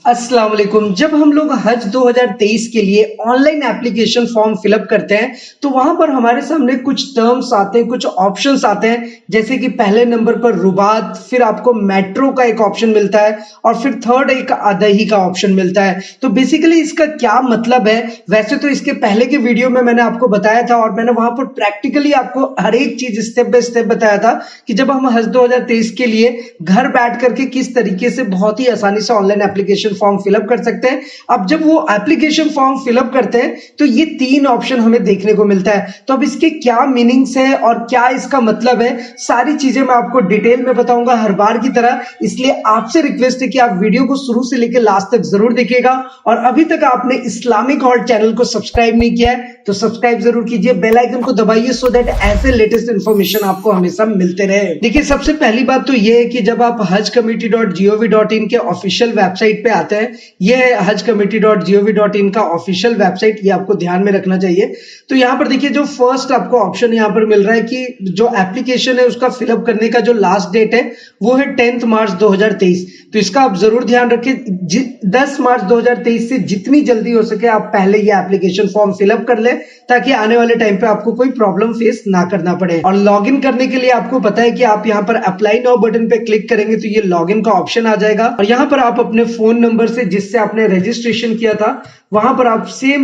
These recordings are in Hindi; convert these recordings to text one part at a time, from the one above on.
अस्सलाम वालेकुम। जब हम लोग हज 2023 के लिए ऑनलाइन एप्लीकेशन फॉर्म फिलअप करते हैं तो वहां पर हमारे सामने कुछ टर्म्स आते हैं, कुछ ऑप्शंस आते हैं, जैसे कि पहले नंबर पर रुबात, फिर आपको मेट्रो का एक ऑप्शन मिलता है और फिर थर्ड एक अदही का ऑप्शन मिलता है। तो बेसिकली इसका क्या मतलब है? वैसे तो इसके पहले के वीडियो में मैंने आपको बताया था और मैंने वहां पर प्रैक्टिकली आपको हर एक चीज स्टेप बाय स्टेप बताया था कि जब हम हज 2023 के लिए घर बैठ करके किस तरीके से बहुत ही आसानी से ऑनलाइन एप्लीकेशन फॉर्म फिलअप कर सकते हैं। अब जब वो एप्लीकेशन फॉर्म फिलअप करते हैं तो ये तीन ऑप्शन हमें देखने को मिलता है। तो अब इसके क्या मीनिंग्स है और क्या इसका मतलब है, सारी चीजें मैं आपको डिटेल में बताऊंगा हर बार की तरह। इसलिए आपसे रिक्वेस्ट है कि आप वीडियो को शुरू से लेकर लास्ट तक जरूर देखिएगा और अभी तक आपने इस्लामिक हॉल्ट चैनल को सब्सक्राइब नहीं किया है तो सब्सक्राइब जरूर कीजिए, बेल आइकन को दबाइए सो दैट ऐसे लेटेस्ट इंफॉर्मेशन आपको हमेशा मिलते रहे। देखिए, सबसे पहली बात तो ये है कि जब आप hajcommittee.gov.in के ऑफिशियल वेबसाइट पे आते हैं, ये है hajcommittee.gov.in का ऑफिशियल वेबसाइट, ये आपको ध्यान में रखना चाहिए। तो यहाँ पर देखिए, जो फर्स्ट आपको ऑप्शन यहाँ पर मिल रहा है कि जो एप्लीकेशन है उसका फिलअप करने का जो लास्ट डेट है वो है 10 मार्च 2023। तो इसका आप जरूर ध्यान रखिए, 10 मार्च 2023 से जितनी जल्दी हो सके आप पहले ये एप्लीकेशन फॉर्म फिलअप कर ले ताकि आने वाले टाइम पे आपको कोई प्रॉब्लम फेस ना करना पड़े। और लॉगिन करने के लिए आपको पता है कि आप यहाँ पर अप्लाई नाउ बटन पे क्लिक करेंगे तो ये लॉगिन का ऑप्शन आ जाएगा और यहाँ पर आप अपने फोन नंबर से जिससे आपने रजिस्ट्रेशन किया था वहां पर आप सेम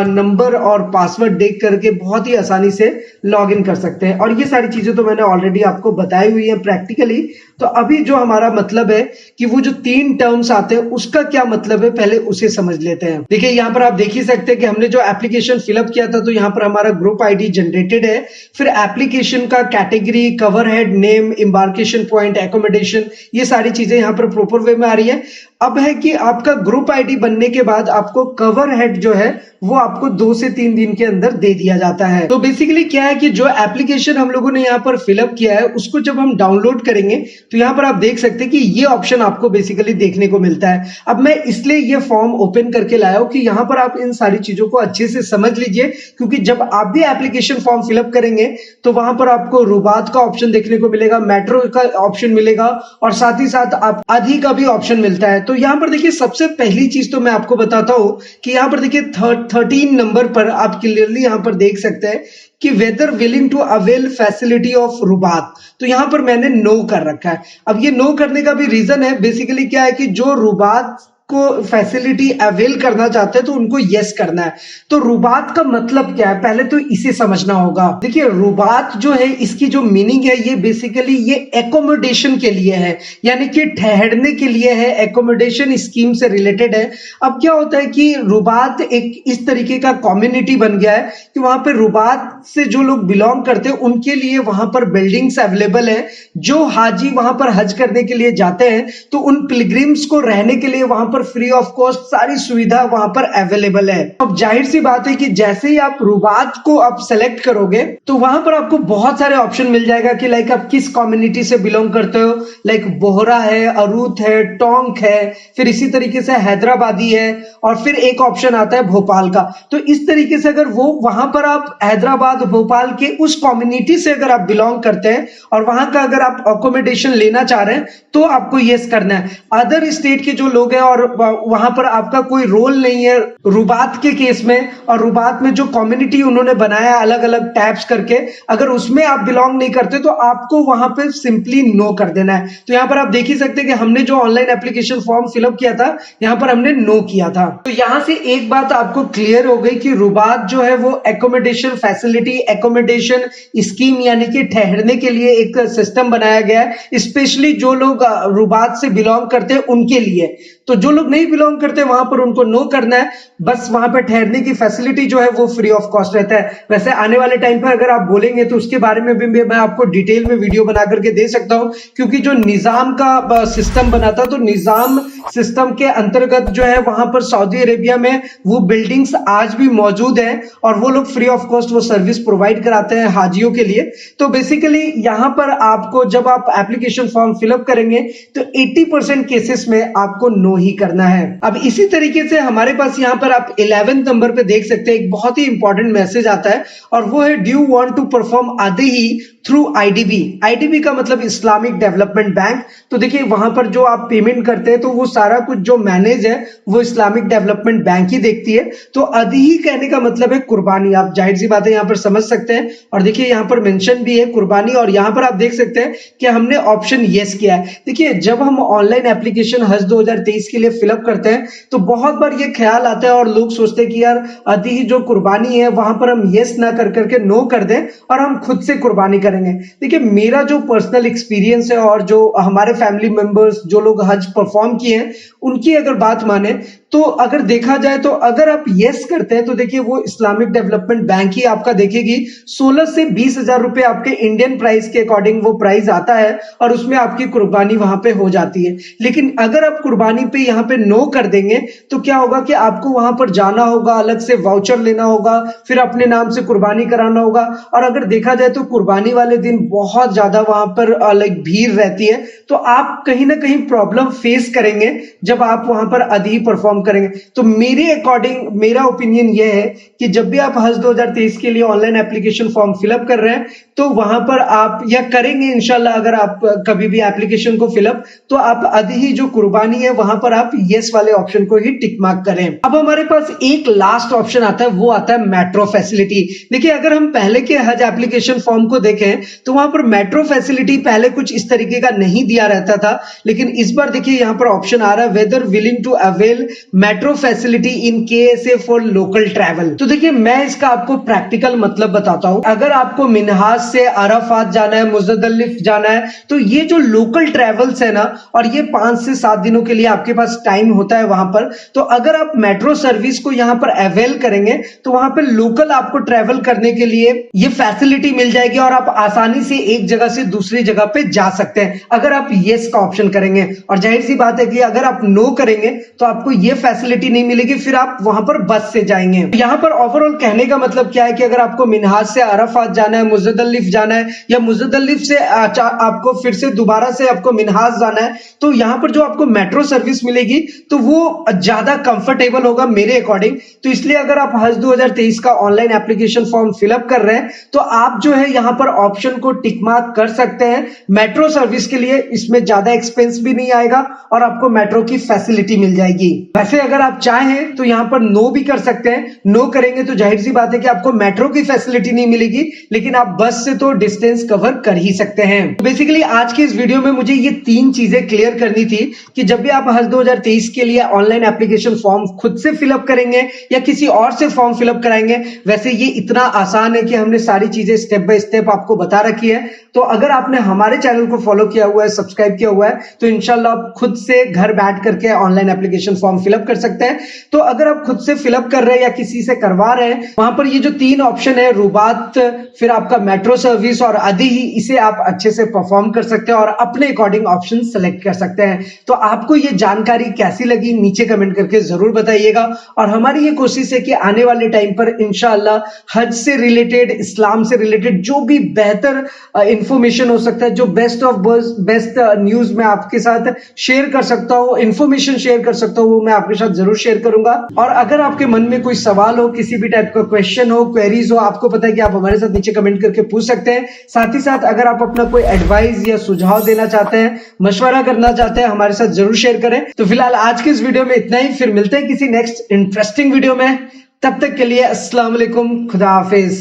नंबर और पासवर्ड देख करके बहुत ही आसानी से लॉगिन कर सकते हैं। और ये सारी चीजें तो मैंने ऑलरेडी आपको बताई हुई है प्रैक्टिकली। तो अभी जो हमारा मतलब है कि वो जो तीन टर्म्स आते हैं उसका क्या मतलब है, पहले उसे समझ लेते हैं। देखिए, यहाँ पर आप देख ही सकते हैं कि हमने जो एप्लीकेशन फिलअप किया था तो यहाँ पर हमारा ग्रुप आईडी जनरेटेड है, फिर एप्लीकेशन का category, cover head, name, embarkation point, accommodation, ये सारी चीजें यहाँ पर प्रॉपर वे में आ रही है। अब है कि आपका ग्रुप आईडी बनने के बाद आपको कवर हेड जो है वो आपको 2 से 3 दिन के अंदर दे दिया जाता है। तो बेसिकली क्या है कि जो एप्लीकेशन हम लोगों ने यहाँ पर फिलअप किया है उसको जब हम डाउनलोड करेंगे तो यहाँ पर आप देख सकते हैं कि ये ऑप्शन आपको बेसिकली देखने को मिलता है। अब मैं इसलिए ये फॉर्म ओपन करके लाया हूं कि यहाँ पर आप इन सारी चीजों को अच्छे से समझ लीजिए, क्योंकि जब आप भी एप्लीकेशन फॉर्म फिलअप करेंगे तो वहां पर आपको रुबात का ऑप्शन देखने को मिलेगा, मेट्रो का ऑप्शन मिलेगा और साथ ही साथ आप आदि का भी ऑप्शन मिलता है। तो यहाँ पर देखिए, सबसे पहली चीज तो मैं आपको बताता हूं कि यहाँ पर देखिए 13 नंबर पर आप क्लियरली यहाँ पर देख सकते हैं कि whether willing to avail facility of रुबात, तो यहां पर मैंने नो कर रखा है। अब ये नो करने का भी रीजन है, बेसिकली क्या है कि जो रुबात को फैसिलिटी अवेल करना चाहते हैं तो उनको यस करना है। तो रुबात का मतलब क्या है, पहले तो इसे समझना होगा। देखिए, रुबात जो है इसकी जो मीनिंग है ये बेसिकली ये एकोमोडेशन के लिए है, यानी कि ठहरने के लिए है, एकोमोडेशन स्कीम से रिलेटेड है। अब क्या होता है कि रुबात एक इस तरीके का कम्युनिटी बन गया है कि वहां पर रुबात से जो लोग बिलोंग करते हैं उनके लिए वहां पर बिल्डिंग्स अवेलेबल है। जो हाजी वहां पर हज करने के लिए जाते हैं तो उन पिलग्रिम्स को रहने के लिए वहां पर फ्री ऑफ कॉस्ट सारी सुविधा वहां पर अवेलेबल है। अब जाहिर सी बात है कि जैसे ही आप रुबात को आप सेलेक्ट करोगे तो वहां पर आपको बहुत सारे ऑप्शन मिल जाएगा कि लाइक आप किस कम्युनिटी से बिलोंग करते हो, लाइक बोहरा है, अरूत है, टोंक है, फिर इसी तरीके से हैदराबादी है और फिर एक ऑप्शन आता है भोपाल का। तो इस तरीके से अगर वो वहां पर आप हैदराबाद, भोपाल के उस कम्युनिटी से अगर आप बिलोंग करते हैं और वहां का अगर आप अकोमोडेशन लेना चाह रहे हैं तो आपको यस करना है। अदर स्टेट के जो लोग हैं और वहां पर आपका कोई रोल नहीं है रुबात के केस में, और रुबात में जो कम्युनिटी उन्होंने बनाया अलग अलग टैब्स करके, अगर उसमें आप बिलोंग नहीं करते तो आपको वहां पे सिंपली नो कर देना है। तो यहां पर आप देख ही सकते हैं कि हमने जो ऑनलाइन एप्लीकेशन फॉर्म फिलअप किया था यहां पर हमने नो किया था। तो यहां से एक बात आपको क्लियर हो गई कि रुबात जो है वो एकोमोडेशन फैसिलिटी, एकोमोडेशन स्कीम यानी कि ठहरने के लिए एक सिस्टम बनाया गया है, स्पेशली जो लोग रुबात से बिलोंग करते हैं उनके लिए। तो जो लोग नहीं बिलोंग करते वहां पर उनको नो करना है, बस वहां पर ठहरने की फैसिलिटी जो है वो फ्री ऑफ कॉस्ट रहता है। वैसे आने वाले टाइम पर अगर आप बोलेंगे तो उसके बारे में भी मैं आपको डिटेल में वीडियो बना करके दे सकता हूं, क्योंकि जो निजाम का सिस्टम बना था तो निजाम सिस्टम के अंतर्गत जो है वहां पर सऊदी अरेबिया में वो बिल्डिंग्स आज भी मौजूद है और वो लोग फ्री ऑफ कॉस्ट वो सर्विस प्रोवाइड कराते हैं हाजियों के लिए। तो बेसिकली यहां पर आपको जब आप एप्लीकेशन फॉर्म फिलअप करेंगे तो 80% केसेस में आपको नो नो ही करना है। अब इसी तरीके से हमारे पास यहाँ पर आप 11 नंबर पे देख सकते हैं एक बहुत ही इंपॉर्टेंट मैसेज आता है और वो है, do you want to perform आदिही थ्रू आईडीबी। आईडीबी का मतलब इस्लामिक डेवलपमेंट बैंक। तो देखिए वहां पर जो आप पेमेंट करते हैं तो वो सारा कुछ जो मैनेज है वो इस्लामिक डेवलपमेंट बैंक ही देखती है। तो आदिही कहने का मतलब है कुर्बानी। आप जाहिर सी बात है यहाँ पर समझ सकते हैं और देखिए यहाँ पर मेंशन भी है कुर्बानी और यहाँ पर आप देख सकते हैं कि हमने ऑप्शन यस किया है। देखिए जब हम ऑनलाइन एप्लीकेशन हज 2023 के लिए फिलअप करते हैं तो बहुत बार ये ख्याल आता है और लोग सोचते हैं कि यार आदिही जो कुर्बानी है वहां पर हम यस ना कर करके नो कर दें और हम खुद से कुर्बानी करेंगे। देखिए मेरा जो पर्सनल एक्सपीरियंस है और जो हमारे फैमिली मेंबर्स जो लोग हज परफॉर्म किए हैं उनकी अगर बात माने तो अगर देखा जाए तो अगर आप यस करते हैं तो देखिए वो इस्लामिक डेवलपमेंट बैंक ही आपका देखेगी 16 से 20 हजार रुपए आपके इंडियन प्राइस के अकॉर्डिंग वो प्राइस आता है और उसमें आपकी कुर्बानी वहां पे हो जाती है। लेकिन अगर आप कुर्बानी पे यहाँ पे नो कर देंगे तो क्या होगा कि आपको वहां पर जाना होगा, अलग से वाउचर लेना होगा, फिर अपने नाम से कुर्बानी कराना होगा और अगर देखा जाए तो कुर्बानी वाले दिन बहुत ज्यादा वहां पर लाइक भीड़ रहती है। तो आप कहीं ना कहीं प्रॉब्लम फेस करेंगे जब आप वहां पर आदिही परफॉर्म करेंगे। तो मेरे अकॉर्डिंग मेरा ओपिनियन यह है कि जब भी आप हज 2023 के लिए ऑनलाइन एप्लीकेशन फॉर्म फिलअप कर रहे हैं तो वहां पर आप या करेंगे इंशाल्लाह, अगर आप कभी भी एप्लीकेशन को फिलअप तो आप आदिही जो कुर्बानी है वहां पर आप यस वाले ऑप्शन को ही टिक मार्क करें। अब हमारे पास एक लास्ट ऑप्शन आता है, वो आता है मेट्रो फैसिलिटी। देखिए अगर हम पहले के हज एप्लीकेशन फॉर्म को देखें तो वहां पर मेट्रो फैसिलिटी पहले कुछ इस तरीके का नहीं दिया रहता था, लेकिन इस बार देखिए यहां पर ऑप्शन आ रहा है, whether willing to avail metro facility in KSA for local travel. तो देखिए मैं इसका आपको प्रैक्टिकल मतलब बताता हूं। अगर आपको मिन्हाज से अराफात जाना है, मुज़द्दलिफ जाना है, तो ये जो लोकल ट्रैवल्स है ना और ये 5 से 7 दिनों के लिए आपके पास टाइम होता है वहां पर, तो अगर आप मेट्रो सर्विस को यहां पर अवेल करेंगे तो वहां पर लोकल आपको ट्रैवल करने के लिए ये फैसिलिटी मिल जाएगी और आप आसानी से एक जगह से दूसरी जगह पे जा सकते हैं अगर आप यस का ऑप्शन करेंगे। और जाहिर सी बात है कि अगर आप नो करेंगे तो आपको ये फैसिलिटी नहीं मिलेगी, फिर आप वहां पर बस से जाएंगे। यहां पर ओवरऑल कहने का मतलब क्या है कि अगर आपको मिन्हाज से अराफात जाना है, मुज़द्दलिफ जाना है या मुज़द्दलिफ से आपको फिर से दोबारा से आपको मिन्हाज जाना है, तो यहां पर जो आपको मेट्रो सर्विस मिलेगी तो वो ज्यादा कंफर्टेबल होगा मेरे अकॉर्डिंग। तो इसलिए अगर आप हज 2023 का ऑनलाइन एप्लीकेशन फॉर्म फिलअप कर रहे हैं तो आप जो है यहां पर ऑप्शन को टिक मार्क कर सकते हैं मेट्रो सर्विस के लिए। इसमें ज्यादा एक्सपेंस भी नहीं आएगा और आपको मेट्रो की फैसिलिटी मिल जाएगी। वैसे अगर आप चाहें तो यहां पर नो भी कर सकते हैं। नो करेंगे तो जाहिर सी बात है कि आपको मेट्रो की फैसिलिटी नहीं मिलेगी, लेकिन आप बस से तो डिस्टेंस कवर कर ही सकते हैं। तो बेसिकली आज के इस वीडियो में मुझे ये 3 चीजें क्लियर करनी थी कि जब भी आप हज 2023 के लिए ऑनलाइन एप्लीकेशन फॉर्म खुद से फिलअप करेंगे या किसी और से फॉर्म फिलअप कराएंगे, वैसे ये इतना आसान है कि हमने सारी चीजें स्टेप बाय स्टेप आपको बता रखी है। तो अगर आपने हमारे चैनल को फॉलो किया हुआ है, सब्सक्राइब किया हुआ है, तो इंशाल्लाह आप खुद से घर बैठ करके ऑनलाइन एप्लीकेशन फॉर्म फिलअप कर सकते हैं। तो अगर आप खुद से फिलअप कर रहे हैं या किसी से करवा रहे हैं, वहां पर ये जो 3 ऑप्शन है, रुबात, फिर आपका मेट्रो सर्विस और आदिही, इसे आप अच्छे से परफॉर्म कर सकते हैं और अपने अकॉर्डिंग ऑप्शन सेलेक्ट कर सकते हैं। तो आपको ये जानकारी कैसी लगी नीचे कमेंट करके जरूर बताइएगा और हमारी ये कोशिश है कि आने वाले टाइम पर इंशाल्लाह हज से रिलेटेड, इस्लाम से रिलेटेड जो भी बेहतर इंफॉर्मेशन हो सकता है, जो बेस्ट ऑफ बेस्ट न्यूज मैं आपके साथ शेयर कर सकता हूँ, इंफॉर्मेशन शेयर कर सकता हूँ, वो मैं आपके साथ जरूर शेयर करूंगा। और अगर आपके मन में कोई सवाल हो, किसी भी टाइप का क्वेश्चन हो, क्वेरीज हो, आपको पता है कि आप हमारे साथ नीचे कमेंट करके पूछ सकते हैं। साथ ही साथ अगर आप अपना कोई एडवाइस या सुझाव देना चाहते हैं, मशवरा करना चाहते हैं, हमारे साथ जरूर शेयर करें। तो फिलहाल आज के इस वीडियो में इतना ही, फिर मिलते हैं किसी नेक्स्ट इंटरेस्टिंग वीडियो में। तब तक के लिए अस्सलाम वालेकुम, खुदा हाफिज।